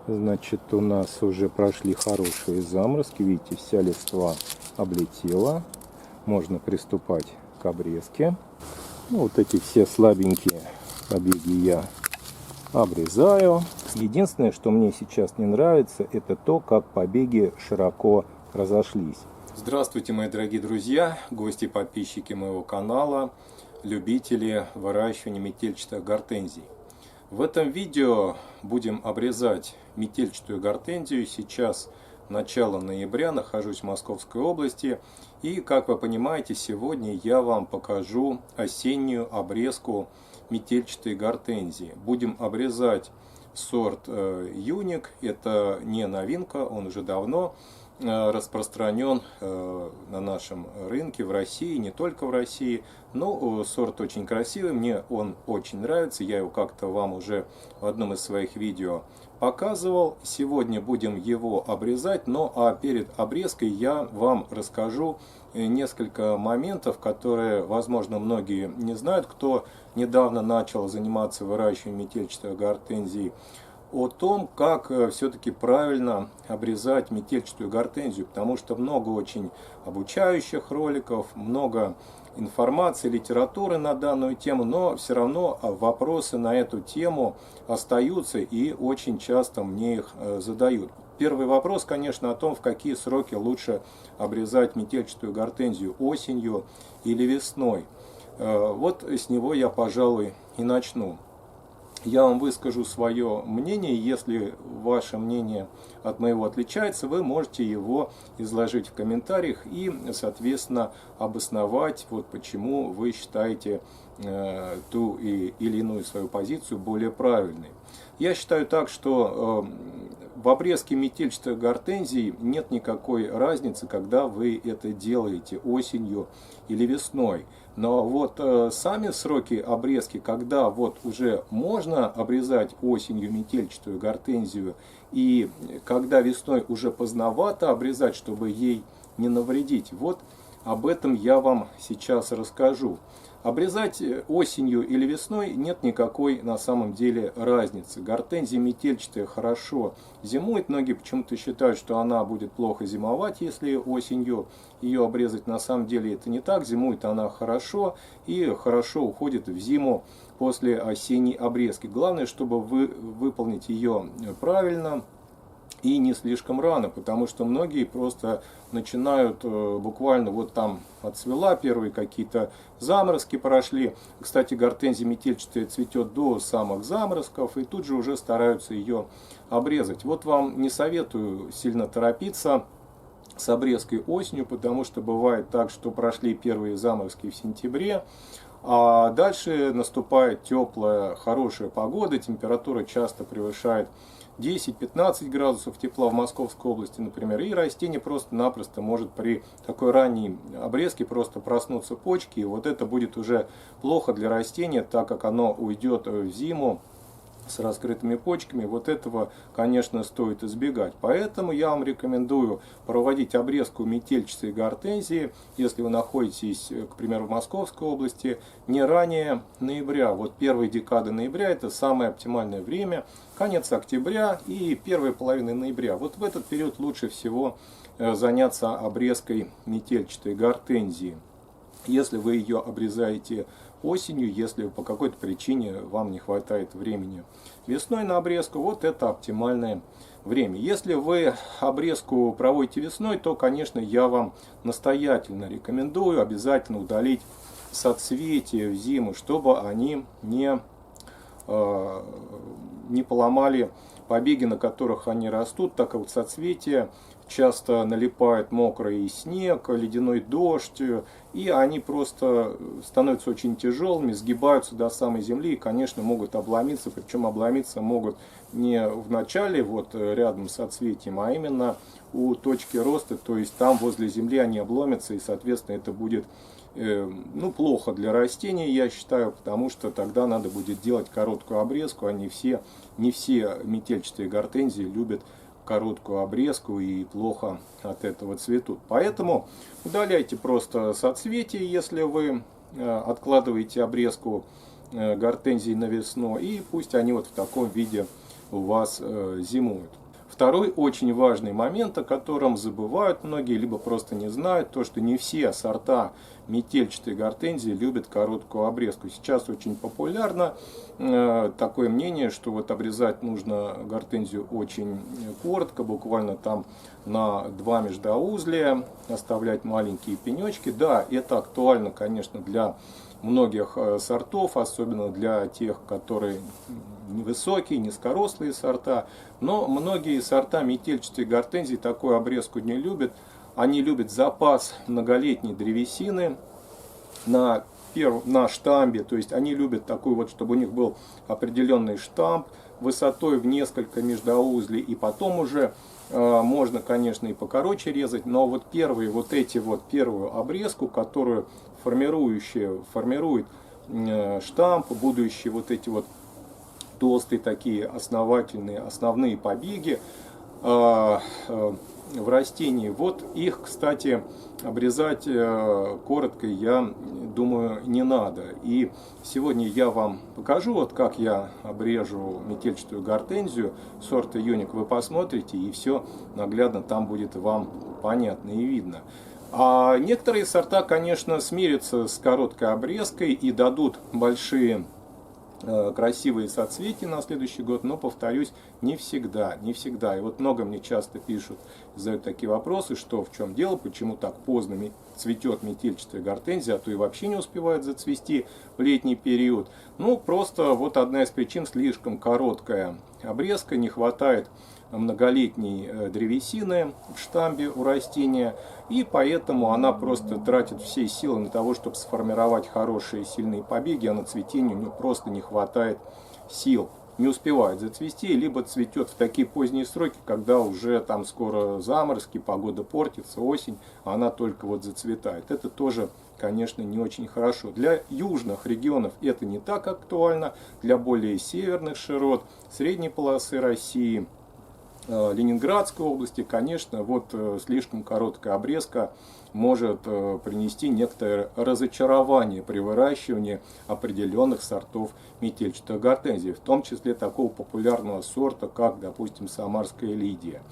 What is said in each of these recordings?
Значит, у нас уже прошли хорошие заморозки. Видите, вся листва облетела. Можно приступать к обрезке. Ну, вот эти все слабенькие побеги я обрезаю. Единственное, что мне сейчас не нравится, это то, как побеги широко разошлись. Здравствуйте, мои дорогие друзья, гости и подписчики моего канала, любители выращивания метельчатых гортензий. В этом видео будем обрезать метельчатую гортензию. Сейчас начало ноября, нахожусь в Московской области. И, как вы понимаете, сегодня я вам покажу осеннюю обрезку метельчатой гортензии. Будем обрезать сорт Юник. Это не новинка, он уже давно распространен на нашем рынке в России, не только в России. Но сорт очень красивый, мне он очень нравится, я его как-то вам уже в одном из своих видео показывал. Сегодня будем его обрезать, а перед обрезкой я вам расскажу несколько моментов, которые, возможно, многие не знают, кто недавно начал заниматься выращиванием метельчатой гортензии, о том, как все-таки правильно обрезать метельчатую гортензию, потому что много очень обучающих роликов, много информации, литературы на данную тему, но все равно вопросы на эту тему остаются и очень часто мне их задают. Первый вопрос, конечно, о том, в какие сроки лучше обрезать метельчатую гортензию, осенью или весной. Вот с него я, пожалуй, и начну. Я вам выскажу свое мнение. Если ваше мнение от моего отличается, вы можете его изложить в комментариях и, соответственно, обосновать, почему вы считаете ту или иную свою позицию более правильной. Я считаю так, что в обрезке метельчатых гортензий нет никакой разницы, когда вы это делаете, осенью или весной. Но сами сроки обрезки, когда уже можно обрезать осенью метельчатую гортензию, и когда весной уже поздновато обрезать, чтобы ей не навредить, об этом я вам сейчас расскажу. Обрезать осенью или весной нет никакой на самом деле разницы. Гортензия метельчатая хорошо зимует. Многие почему-то считают, что она будет плохо зимовать, если осенью ее обрезать. На самом деле это не так. Зимует она хорошо и хорошо уходит в зиму после осенней обрезки. Главное, чтобы вы выполнить ее правильно и не слишком рано, потому что многие просто начинают буквально там отцвела, первые какие-то заморозки прошли. Кстати, гортензия метельчатая цветет до самых заморозков и тут же уже стараются ее обрезать. Вам не советую сильно торопиться с обрезкой осенью, потому что бывает так, что прошли первые заморозки в сентябре, а дальше наступает теплая, хорошая погода, температура часто превышает 10-15 градусов тепла в Московской области, например, и растение просто-напросто может при такой ранней обрезке просто проснуться почки, и это будет уже плохо для растения, так как оно уйдет в зиму с раскрытыми почками. Этого, конечно, стоит избегать. Поэтому я вам рекомендую проводить обрезку метельчатой гортензии, если вы находитесь, к примеру, в Московской области, не ранее ноября. Первая декада ноября — это самое оптимальное время, конец октября и первая половина ноября. В этот период лучше всего заняться обрезкой метельчатой гортензии. Если вы ее обрезаете осенью, если по какой-то причине вам не хватает времени весной на обрезку, это оптимальное время. Если вы обрезку проводите весной, то, конечно, я вам настоятельно рекомендую обязательно удалить соцветия в зиму, чтобы они не поломали побеги, на которых они растут, так как соцветия часто налипает мокрый снег, ледяной дождь, и они просто становятся очень тяжелыми, сгибаются до самой земли и, конечно, могут обломиться, причем обломиться могут не в начале, рядом с соцветием, а именно у точки роста, то есть там возле земли они обломятся, и, соответственно, это будет плохо для растения, я считаю, потому что тогда надо будет делать короткую обрезку, а не все метельчатые гортензии любят короткую обрезку и плохо от этого цветут. Поэтому удаляйте просто соцветия, если вы откладываете обрезку гортензий на весну, и пусть они в таком виде у вас зимуют. Второй очень важный момент, о котором забывают многие, либо просто не знают, то, что не все сорта метельчатой гортензии любят короткую обрезку. Сейчас очень популярно такое мнение, что вот обрезать нужно гортензию очень коротко, буквально там на 2 междоузлия, оставлять маленькие пенечки. Да, это актуально, конечно, для многих сортов, особенно для тех, которые невысокие, низкорослые сорта. Но многие сорта метельчатой гортензии такую обрезку не любят. Они любят запас многолетней древесины на штамбе. То есть они любят такой вот, чтобы у них был определенный штамп высотой в несколько междоузлей. И потом уже можно, конечно, и покороче резать. Но вот первую обрезку, которую формирует штамп, будущие вот эти вот толстые такие основательные основные побеги в растении. Вот их, кстати, обрезать коротко, я думаю, не надо. И сегодня я вам покажу, вот как я обрежу метельчатую гортензию сорта Юник. Вы посмотрите, и все наглядно там будет вам понятно и видно. А некоторые сорта, конечно, смирятся с короткой обрезкой и дадут большие красивые соцветия на следующий год, но, повторюсь, не всегда. И вот много мне часто пишут, задают такие вопросы, что в чем дело, почему так поздно цветет метельчатая гортензия, а то и вообще не успевает зацвести в летний период. Ну, просто вот одна из причин — слишком короткая обрезка, не хватает многолетней древесины в штамбе у растения, и поэтому она просто тратит все силы на того, чтобы сформировать хорошие сильные побеги, а на цветение у нее просто не хватает сил. Не успевает зацвести, либо цветет в такие поздние сроки, когда уже там скоро заморозки, погода портится, осень, а она только вот зацветает. Это тоже, конечно, не очень хорошо. Для южных регионов это не так актуально, для более северных широт, средней полосы России, Ленинградской области, конечно, вот слишком короткая обрезка может принести некоторое разочарование при выращивании определенных сортов метельчатой гортензии, в том числе такого популярного сорта, как, допустим, самарская Лидия.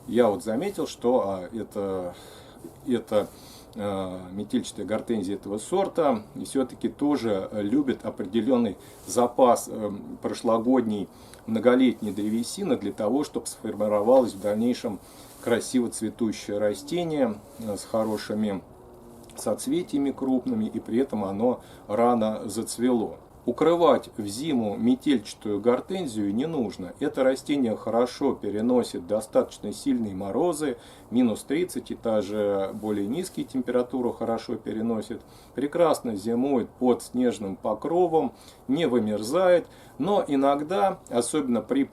Я вот заметил, что это метельчатая гортензия этого сорта и все-таки тоже любит определенный запас прошлогодней многолетней древесины для того, чтобы сформировалось в дальнейшем красиво цветущее растение с хорошими соцветиями крупными, и при этом оно рано зацвело. Укрывать в зиму метельчатую гортензию не нужно. Это растение хорошо переносит достаточно сильные морозы, минус 30 и даже более низкие температуры хорошо переносит. Прекрасно зимует под снежным покровом, не вымерзает. Но иногда, особенно при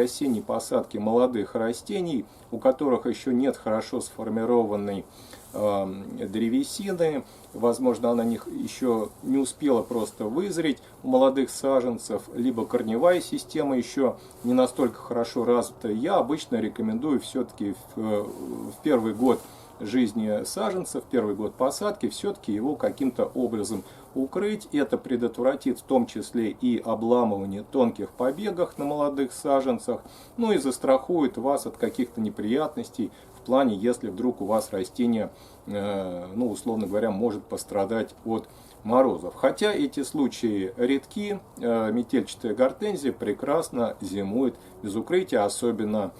осенней посадке молодых растений, у которых еще нет хорошо сформированной древесины, возможно, она еще не успела просто вызреть у молодых саженцев, либо корневая система еще не настолько хорошо развита, я обычно рекомендую все-таки в первый год жизни саженца, в первый год посадки, все-таки его каким-то образом укрыть. Это предотвратит в том числе и обламывание тонких побегов на молодых саженцах, ну и застрахует вас от каких-то неприятностей в плане, если вдруг у вас растение, ну, условно говоря, может пострадать от морозов. Хотя эти случаи редки, метельчатая гортензия прекрасно зимует без укрытия, особенно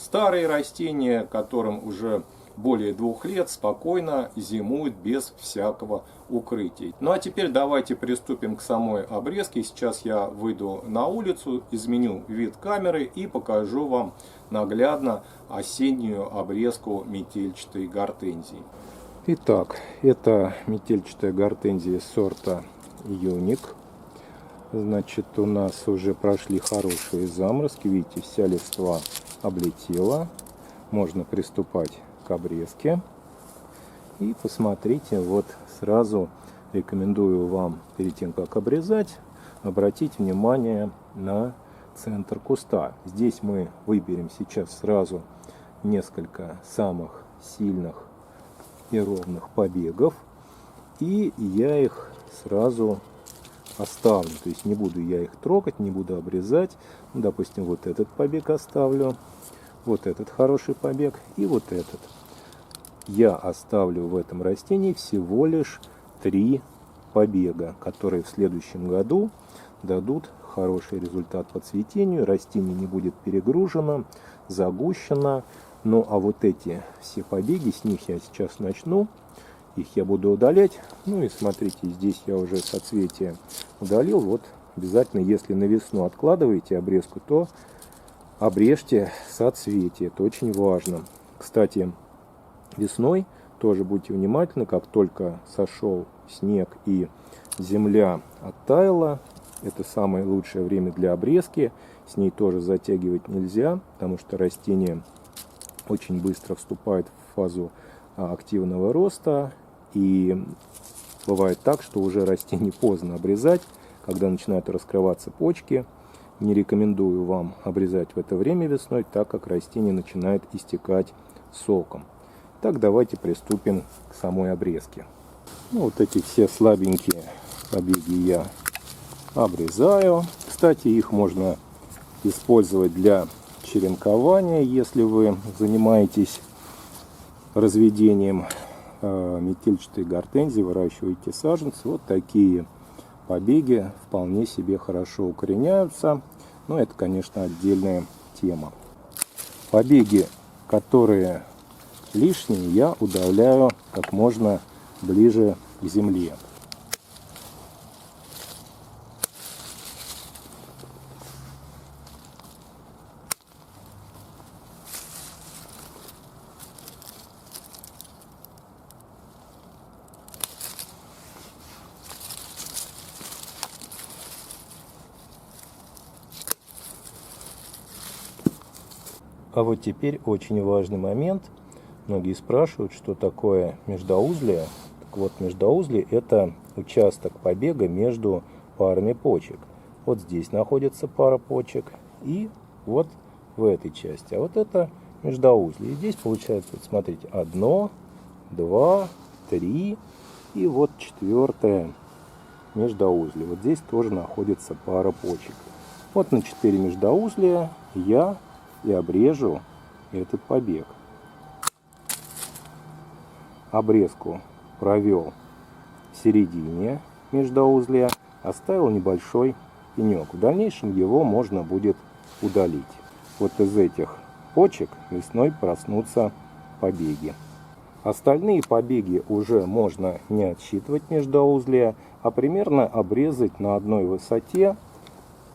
старые растения, которым уже более 2 лет, спокойно зимуют без всякого укрытия. Ну а теперь давайте приступим к самой обрезке. Сейчас я выйду на улицу, изменю вид камеры и покажу вам наглядно осеннюю обрезку метельчатой гортензии. Итак, это метельчатая гортензия сорта Юник. Значит, у нас уже прошли хорошие заморозки. Видите, вся листва облетела. Можно приступать к обрезке. И посмотрите, вот сразу рекомендую вам перед тем, как обрезать, обратить внимание на центр куста. Здесь мы выберем сейчас сразу несколько самых сильных и ровных побегов, и я их сразу оставлю. То есть не буду я их трогать, не буду обрезать. Допустим, вот этот побег оставлю. Вот этот хороший побег и вот этот. Я оставлю в этом растении всего лишь 3 побега, которые в следующем году дадут хороший результат по цветению. Растение не будет перегружено, загущено. Ну а вот эти все побеги, с них я сейчас начну. Их я буду удалять. Ну и смотрите, здесь я уже соцветие удалил. Вот обязательно, если на весну откладываете обрезку, то обрежьте соцветие. Это очень важно. Кстати, весной тоже будьте внимательны, как только сошел снег и земля оттаяла, это самое лучшее время для обрезки. С ней тоже затягивать нельзя, потому что растение очень быстро вступает в фазу активного роста. И бывает так, что уже растение поздно обрезать, когда начинают раскрываться почки. Не рекомендую вам обрезать в это время весной, так как растение начинает истекать соком. Так, давайте приступим к самой обрезке. Ну, вот эти все слабенькие побеги я обрезаю. Кстати, их можно использовать для черенкования, если вы занимаетесь разведением метельчатой гортензии, выращиваете саженцы. Вот такие побеги вполне себе хорошо укореняются. Но это, конечно, отдельная тема. Побеги, которые лишние, я удаляю как можно ближе к земле. А вот теперь очень важный момент. Многие спрашивают, что такое междоузлие. Так вот, междоузлие – это участок побега между парами почек. Вот здесь находится пара почек и вот в этой части. А вот это междоузлие. И здесь получается, вот смотрите, 1, 2, 3 и вот 4 междоузлие. Вот здесь тоже находится пара почек. Вот на 4 междоузлия я и обрежу этот побег. Обрезку провел в середине междоузлия, оставил небольшой пенек. В дальнейшем его можно будет удалить. Вот из этих почек весной проснутся побеги. Остальные побеги уже можно не отсчитывать междоузлия, а примерно обрезать на одной высоте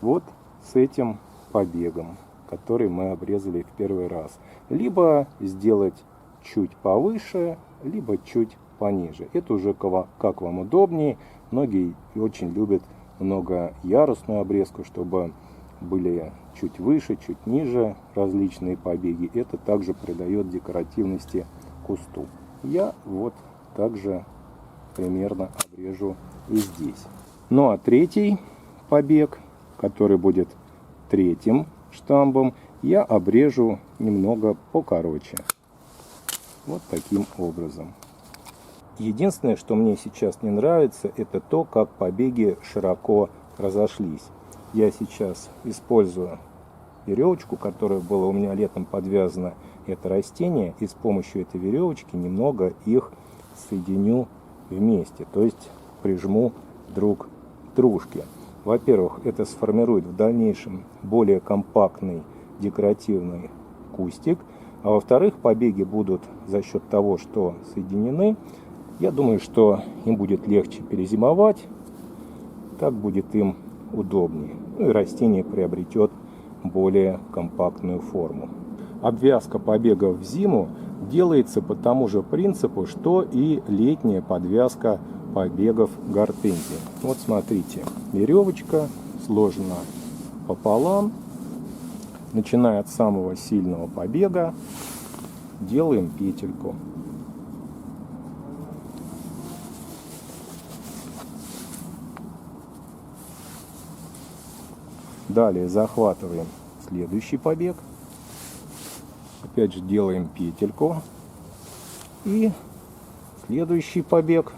вот с этим побегом, который мы обрезали в первый раз. Либо сделать чуть повыше, либо чуть пониже. Это уже как вам удобнее. Многие очень любят многоярусную обрезку, чтобы были чуть выше, чуть ниже различные побеги. Это также придает декоративности кусту. Я вот также примерно обрежу и здесь. Ну а третий побег, который будет третьим штамбом, я обрежу немного покороче. Вот таким образом. Единственное, что мне сейчас не нравится, это то, как побеги широко разошлись. Я сейчас использую веревочку, которая была у меня летом подвязана, это растение, и с помощью этой веревочки немного их соединю вместе, то есть прижму друг к дружке. Во-первых, это сформирует в дальнейшем более компактный декоративный кустик. А во-вторых, побеги будут за счет того, что соединены. Я думаю, что им будет легче перезимовать. Так будет им удобнее. Ну и растение приобретет более компактную форму. Обвязка побегов в зиму делается по тому же принципу, что и летняя подвязка побегов гортензии. Вот смотрите, веревочка сложена пополам. Начиная от самого сильного побега, делаем петельку. Далее захватываем следующий побег. Опять же делаем петельку. И следующий побег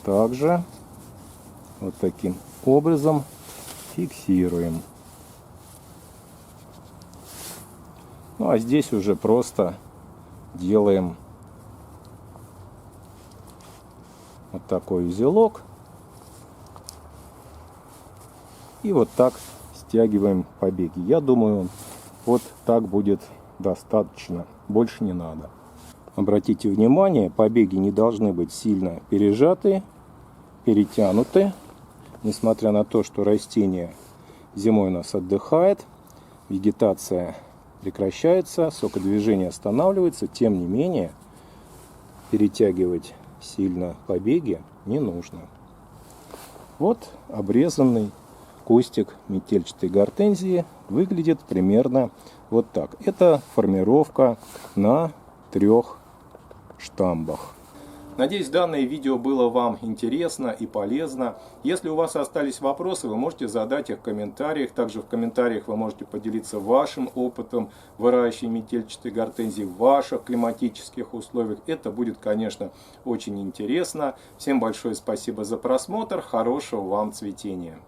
также Вот таким образом фиксируем. Ну а здесь уже просто делаем вот такой узелок. И вот так стягиваем побеги. Я думаю, вот так будет достаточно. Больше не надо. Обратите внимание, побеги не должны быть сильно пережаты, перетянуты. Несмотря на то, что растение зимой у нас отдыхает, вегетация прекращается, сокодвижение останавливается, тем не менее перетягивать сильно побеги не нужно. Вот обрезанный кустик метельчатой гортензии выглядит примерно вот так. Это формировка на 3 штамбах. Надеюсь, данное видео было вам интересно и полезно. Если у вас остались вопросы, вы можете задать их в комментариях. Также в комментариях вы можете поделиться вашим опытом выращивания метельчатой гортензии в ваших климатических условиях. Это будет, конечно, очень интересно. Всем большое спасибо за просмотр. Хорошего вам цветения.